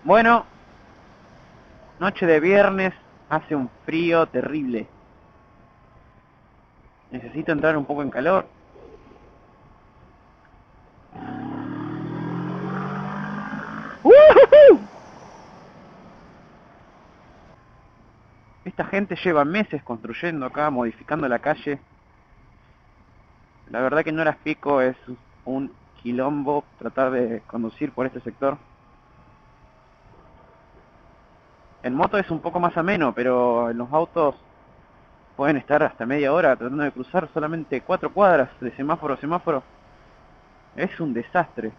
Bueno, noche de viernes, hace un frío terrible. Necesito entrar un poco en calor. ¡Woohoo! Esta gente lleva meses construyendo acá, modificando la calle. La verdad que no las pico, es un quilombo tratar de conducir por este sector. En moto es un poco más ameno, pero en los autos pueden estar hasta media hora tratando de cruzar solamente 4 cuadras de semáforo a semáforo. Es un desastre.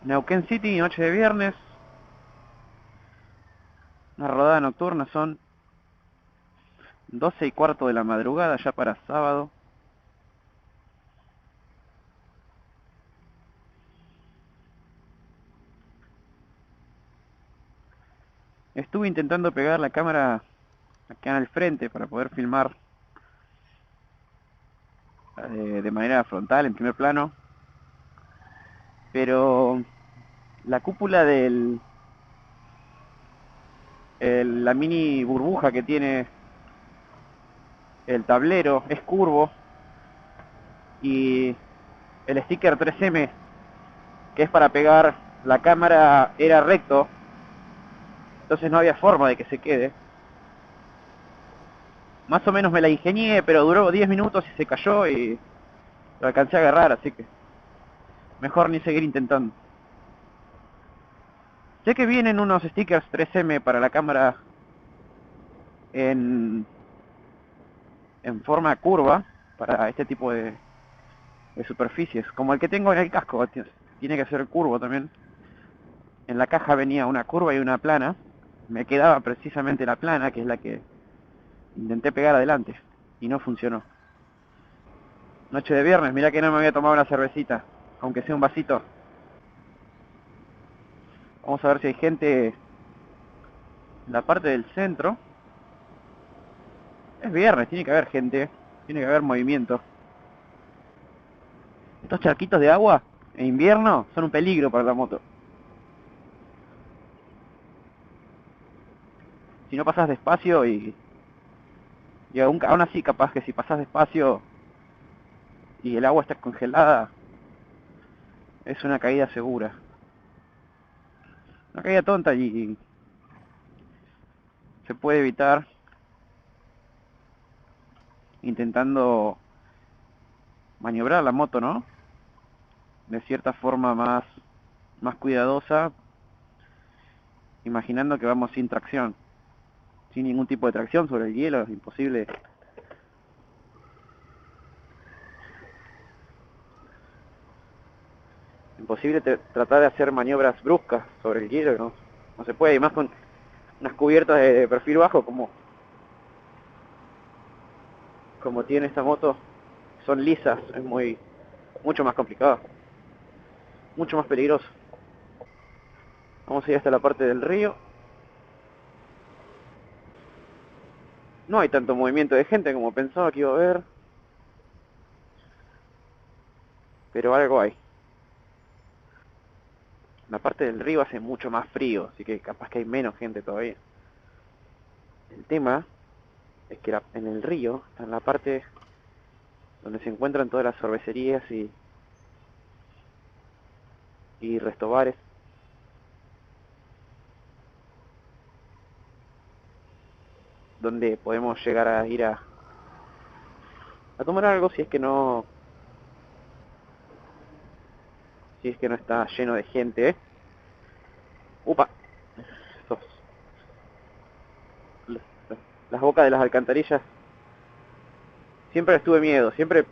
Neuquén City, noche de viernes, una rodada nocturna, son 12:15 de la madrugada ya para sábado. Estuve intentando pegar la cámara acá en el frente para poder filmar de manera frontal, en primer plano. Pero la cúpula la mini burbuja que tiene el tablero es curvo y el sticker 3M que es para pegar la cámara era recto, entonces no había forma de que se quede. Más o menos me la ingenié, pero duró 10 minutos y se cayó y lo alcancé a agarrar, así que mejor ni seguir intentando. Sé que vienen unos stickers 3M para la cámara en, en forma curva para este tipo de superficies, como el que tengo en el casco, tiene que ser curvo también. En la caja venía una curva y una plana, me quedaba precisamente la plana, que es la que intenté pegar adelante, y no funcionó. Noche de viernes, mirá que no me había tomado una cervecita, aunque sea un vasito. Vamos a ver si hay gente en la parte del centro. Es viernes, tiene que haber gente, tiene que haber movimiento. Estos charquitos de agua en invierno son un peligro para la moto. Si no pasas despacio y aún así capaz que si pasas despacio y el agua está congelada, es una caída segura. Una caída tonta y se puede evitar intentando maniobrar la moto, ¿no? De cierta forma más cuidadosa, imaginando que vamos sin tracción. Sin ningún tipo de tracción sobre el hielo, es imposible. Imposible tratar de hacer maniobras bruscas sobre el hielo, ¿no? No se puede, y más con unas cubiertas de perfil bajo como tiene esta moto, son lisas, es mucho más complicado, mucho más peligroso. Vamos a ir hasta la parte del río. No hay tanto movimiento de gente como pensaba que iba a haber, pero algo hay. La parte del río hace mucho más frío, así que capaz que hay menos gente todavía. El tema es que en el río, en la parte donde se encuentran todas las cervecerías y restobares, donde podemos llegar a ir a tomar algo si es que no está lleno de gente, ¿eh? Upa, esos, las bocas de las alcantarillas, siempre les tuve miedo, siempre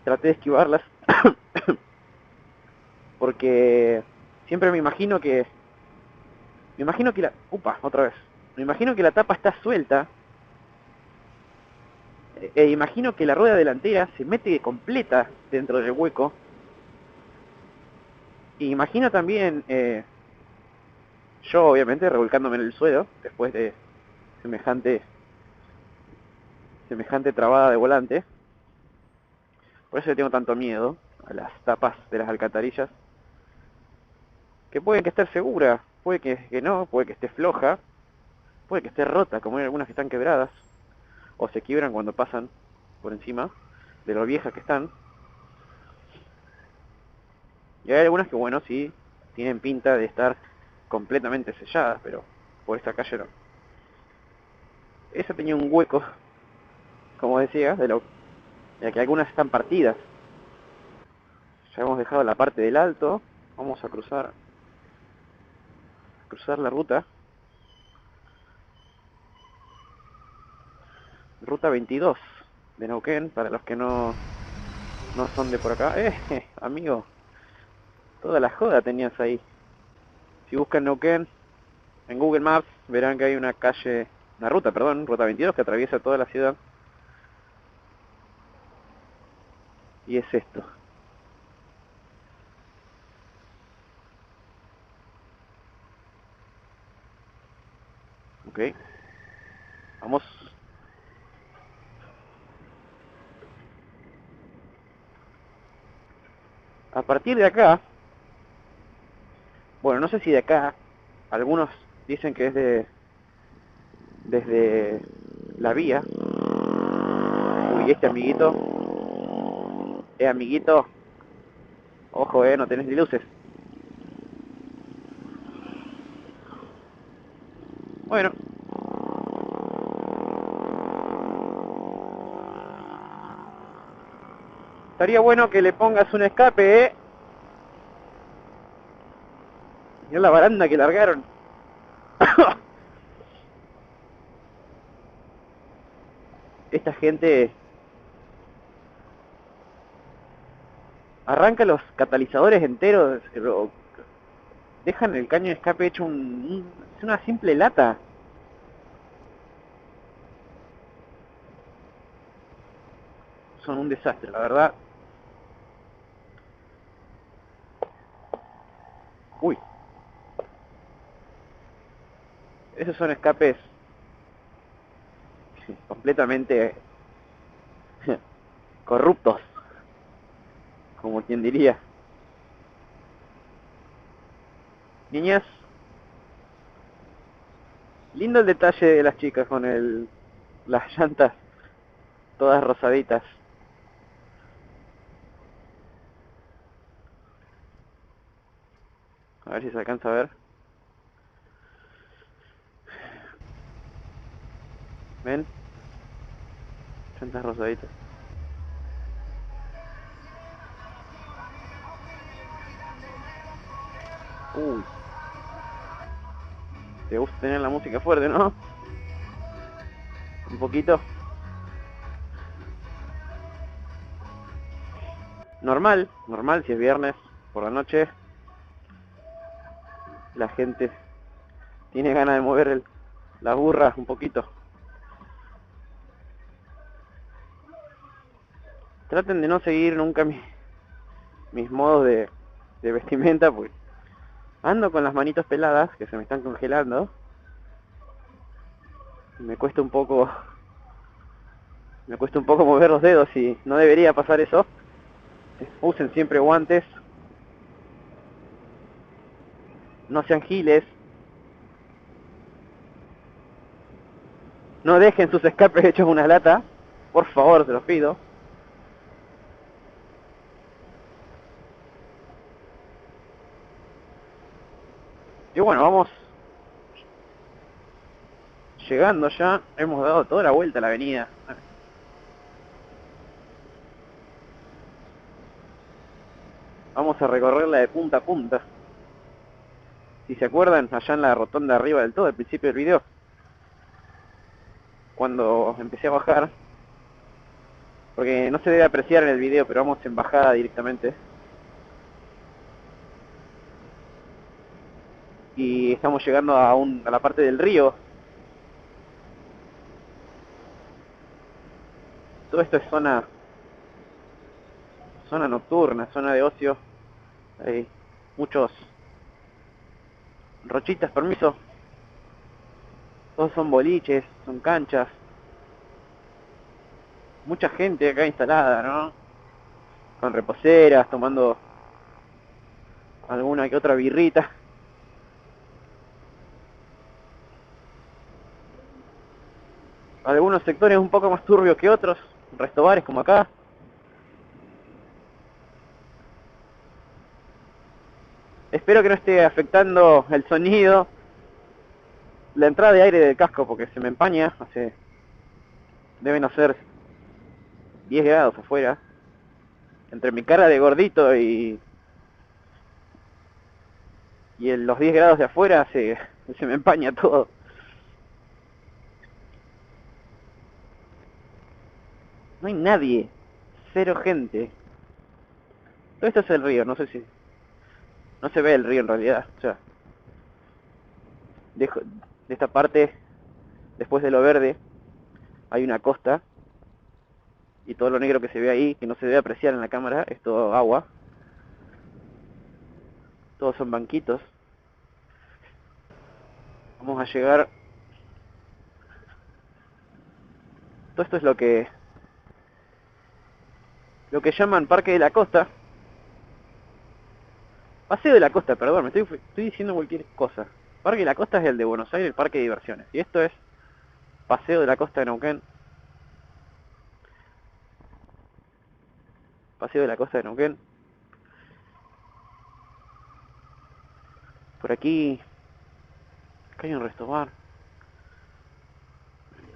traté de esquivarlas, porque siempre me imagino que otra vez, me imagino que la tapa está suelta, e imagino que la rueda delantera se mete completa dentro del hueco, y imagino también, yo obviamente revolcándome en el suelo, después de semejante, semejante trabada de volante. Por eso le tengo tanto miedo a las tapas de las alcantarillas. que puede que esté segura, puede que no, puede que esté floja, puede que esté rota, como hay algunas que están quebradas, o se quiebran cuando pasan por encima de lo viejas que están. Y hay algunas que, bueno, sí, tienen pinta de estar completamente selladas, pero por esta calle no. Esa tenía un hueco, como decía, de que algunas están partidas. Ya hemos dejado la parte del alto, vamos a cruzar la ruta. Ruta 22 de Neuquén, para los que no son de por acá. Amigo, toda la joda tenías ahí. Si buscan Neuquén en Google Maps, verán que hay una calle, una ruta, perdón, ruta 22, que atraviesa toda la ciudad. Y es esto. Ok. Vamos. A partir de acá, bueno, no sé si de acá, algunos dicen que es desde la vía. Uy, este amiguito, amiguito, ojo, no tenés ni luces. Bueno, estaría bueno que le pongas un escape, Mirá la baranda que largaron. Esta gente arranca los catalizadores enteros, pero dejan el caño de escape hecho es una simple lata. Son un desastre, la verdad. Uy, esos son escapes completamente corruptos, como quien diría. Niñas, lindo el detalle de las chicas con las llantas todas rosaditas. A ver si se alcanza a ver. ¿Ven? Llantas rosaditas. Uy, te gusta tener la música fuerte, ¿no? Un poquito. Normal, normal si es viernes por la noche. La gente tiene ganas de mover la burra un poquito. Traten de no seguir nunca mis modos de vestimenta, porque ando con las manitos peladas, que se me están congelando. Me cuesta un poco mover los dedos y no debería pasar eso. Usen siempre guantes. No sean giles. No dejen sus escapes hechos una lata. Por favor, se los pido. Y bueno, vamos llegando ya. Hemos dado toda la vuelta a la avenida. Vamos a recorrerla de punta a punta. Si se acuerdan, allá en la rotonda arriba del todo, al principio del video, cuando empecé a bajar, porque no se debe apreciar en el video, pero vamos en bajada directamente. Y estamos llegando a la parte del río. Todo esto es zona nocturna, zona de ocio. Hay muchos rochitas, permiso. Todos son boliches, son canchas. Mucha gente acá instalada, ¿no? Con reposeras, tomando alguna que otra birrita. algunos sectores un poco más turbios que otros, restobares como acá. Espero que no esté afectando el sonido, la entrada de aire del casco, porque se me empaña. Deben hacer 10 grados afuera. Entre mi cara de gordito y los 10 grados de afuera se me empaña todo. No hay nadie, cero gente. Todo esto es el río, no sé si... No se ve el río en realidad, o sea... De esta parte, después de lo verde, hay una costa. Y todo lo negro que se ve ahí, que no se debe apreciar en la cámara, es todo agua. Todos son banquitos. Vamos a llegar... Todo esto es lo que llaman Parque de la Costa. Paseo de la Costa, perdón, estoy diciendo cualquier cosa. Parque de la Costa es el de Buenos Aires, el parque de diversiones. Y esto es Paseo de la Costa de Neuquén. Paseo de la Costa de Neuquén. Por aquí... Acá hay un restobar.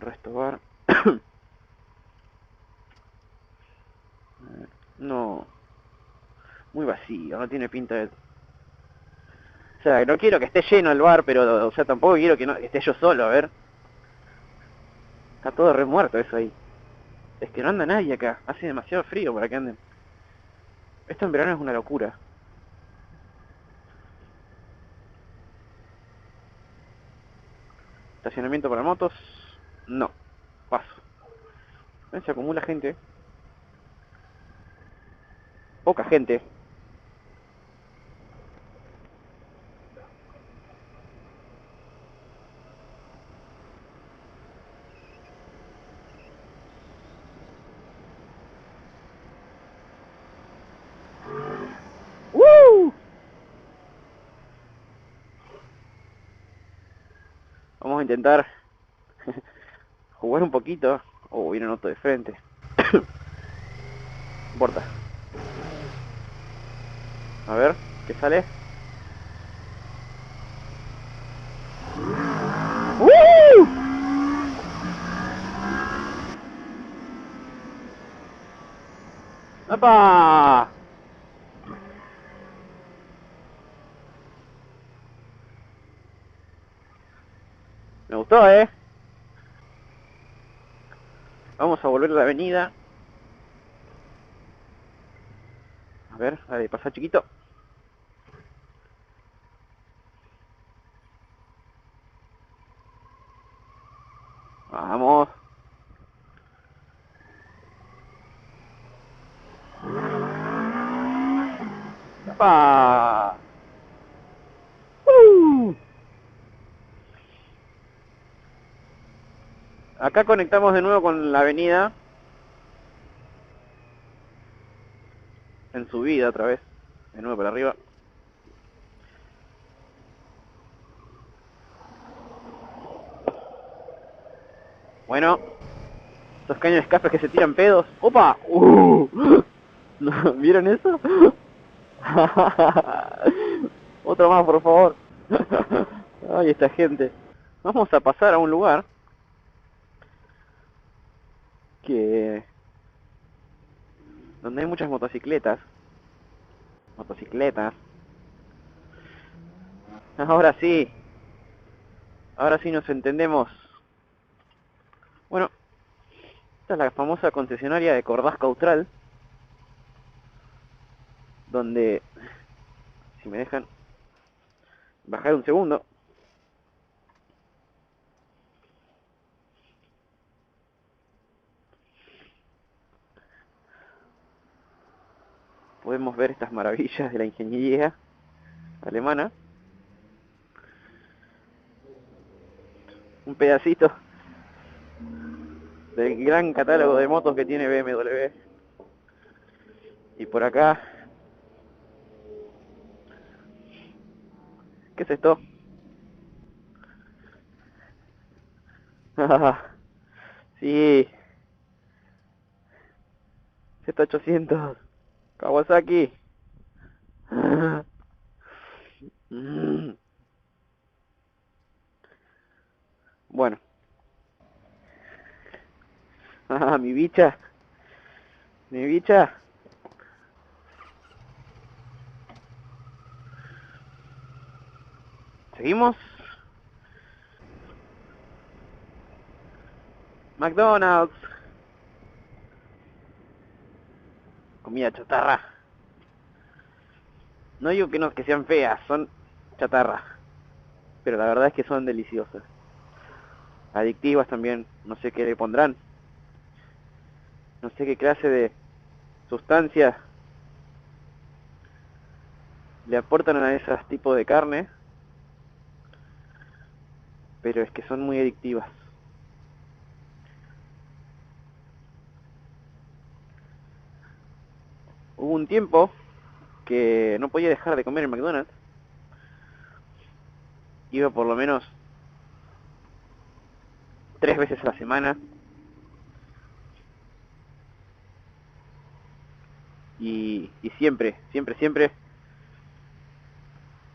Restobar. No. Muy vacío, no tiene pinta de... O sea, no quiero que esté lleno el bar, pero... O sea, tampoco quiero que esté yo solo, a ver. Está todo remuerto eso ahí. Es que no anda nadie acá. Hace demasiado frío para que anden. Esto en verano es una locura. Estacionamiento para motos. No. Paso. ¿Ven? Se acumula gente. Poca gente. ¡Woo! Vamos a intentar jugar un poquito. Oh, viene un auto de frente. No importa. A ver, ¿qué sale? ¡Woo! ¡Apa! Me gustó, ¿eh? Vamos a volver a la avenida. A ver, dale, pasa chiquito. Vamos. ¡Apa! Acá conectamos de nuevo con la avenida. En subida otra vez. De nuevo para arriba. Bueno. Esos caños de escape que se tiran pedos. ¡Opa! ¿No? ¿Vieron eso? Otro más, por favor. Ay, esta gente. Vamos a pasar a un lugar que... donde hay muchas motocicletas. Motocicletas. Ahora sí. Ahora sí nos entendemos. Bueno, esta es la famosa concesionaria de Cordasco Austral. Donde... Si me dejan bajar un segundo. Podemos ver estas maravillas de la ingeniería alemana. Un pedacito del gran catálogo de motos que tiene BMW. Y por acá... ¿Qué es esto? Sí, Z800. Kawasaki. Mm. Bueno. Ah, mi bicha. Mi bicha. ¿Seguimos? McDonald's. Comida chatarra. No digo que no, que sean feas, son chatarra. Pero la verdad es que son deliciosas. Adictivas también, no sé qué le pondrán. No sé qué clase de sustancias le aportan a esos tipos de carne. Pero es que son muy adictivas. Hubo un tiempo que no podía dejar de comer en McDonald's. Iba por lo menos 3 veces a la semana. Y siempre, siempre, siempre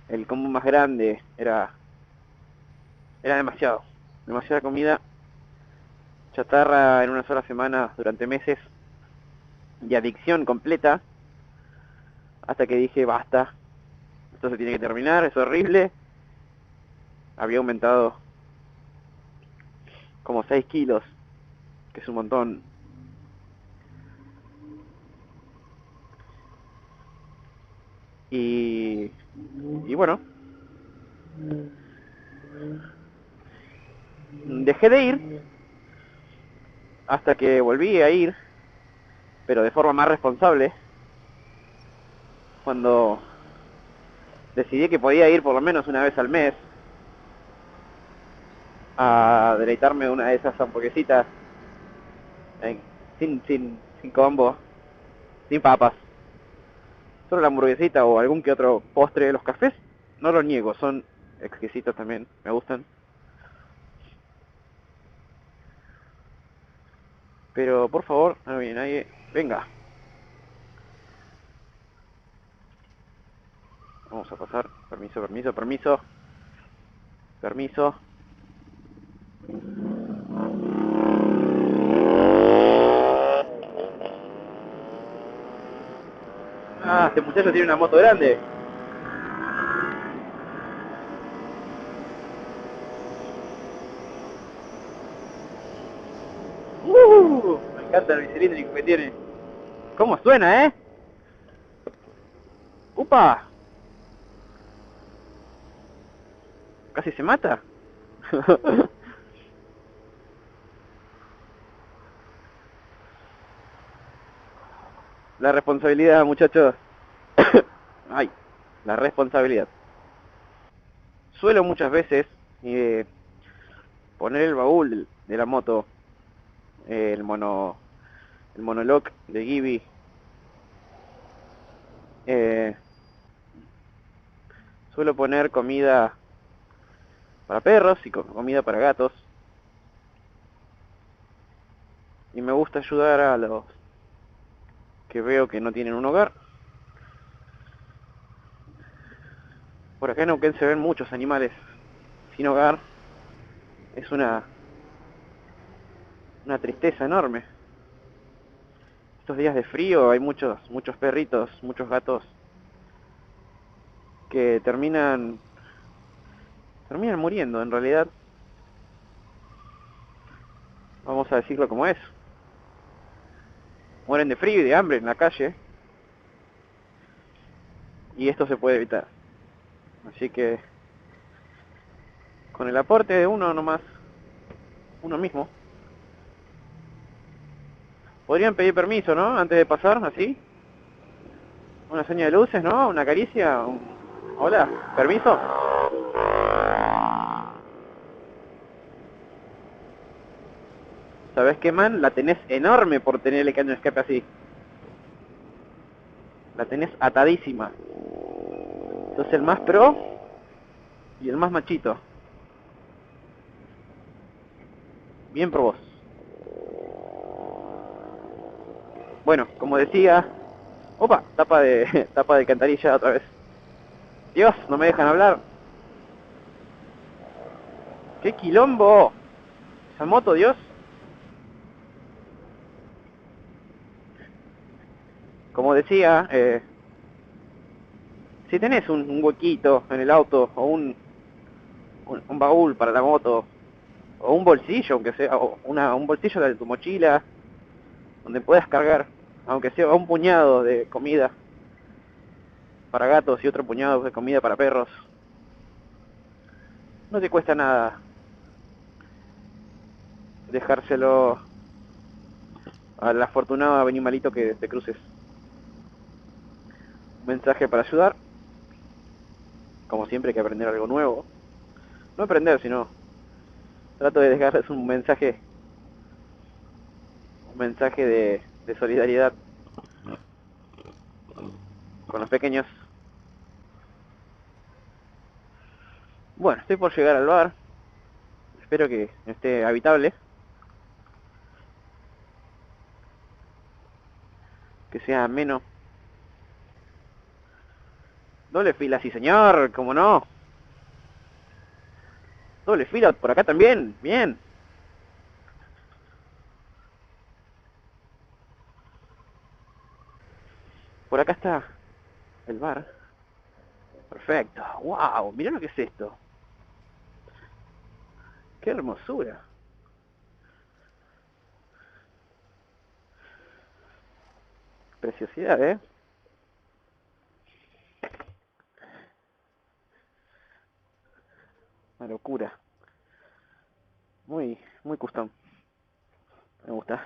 el combo más grande era demasiado. Demasiada comida chatarra en una sola semana durante meses. Y adicción completa. Hasta que dije, basta. Esto se tiene que terminar, es horrible. Había aumentado como 6 kilos, que es un montón. Y, y bueno, dejé de ir hasta que volví a ir, pero de forma más responsable, cuando decidí que podía ir por lo menos una vez al mes a deleitarme una de esas hamburguesitas eh, sin combo, sin papas. Solo la hamburguesita o algún que otro postre. Los cafés, no lo niego, son exquisitos también, me gustan. Pero por favor, no viene nadie. Venga, vamos a pasar. Permiso, permiso, permiso. Permiso. Ah, este muchacho tiene una moto grande. Me encanta el bicilíndrico que tiene. ¿Cómo suena, eh? ¡Upa! Casi se mata. La responsabilidad, muchachos. Ay, la responsabilidad. Suelo muchas veces poner el baúl de la moto, el el monolog de Gibby, eh, suelo poner comida para perros y comida para gatos. Y me gusta ayudar a los que veo que no tienen un hogar. Por acá en Neuquén se ven muchos animales sin hogar. Es una tristeza enorme. Estos días de frío hay muchos perritos, muchos gatos que terminan muriendo en realidad. Vamos a decirlo como es. Mueren de frío y de hambre en la calle. Y esto se puede evitar. Así que con el aporte de uno nomás, uno mismo, podrían pedir permiso, ¿no? Antes de pasar, así. Una seña de luces, ¿no? Una caricia. Hola, permiso. ¿Sabes qué, man? La tenés enorme por tener el caño de escape así. La tenés atadísima. Sos el más pro y el más machito. Bien por vos. Bueno, como decía... Opa, tapa de tapa de alcantarilla otra vez. Dios, no me dejan hablar. ¡Qué quilombo! Esa moto, Dios. Como decía, si tenés un huequito en el auto o un baúl para la moto o un bolsillo, aunque sea, o un bolsillo de tu mochila donde puedas cargar, aunque sea un puñado de comida para gatos y otro puñado de comida para perros, no te cuesta nada dejárselo al afortunado animalito que te cruces. Un mensaje para ayudar, como siempre hay que aprender algo nuevo. No aprender, sino trato de dejarles un mensaje de solidaridad con los pequeños. Bueno, estoy por llegar al bar. Espero que esté habitable. Que sea ameno. Doble fila, sí señor, como no. Doble fila por acá también, bien. Por acá está el bar. Perfecto. Wow, mirá lo que es esto. Qué hermosura. Preciosidad, una locura. Muy custom. Me gusta.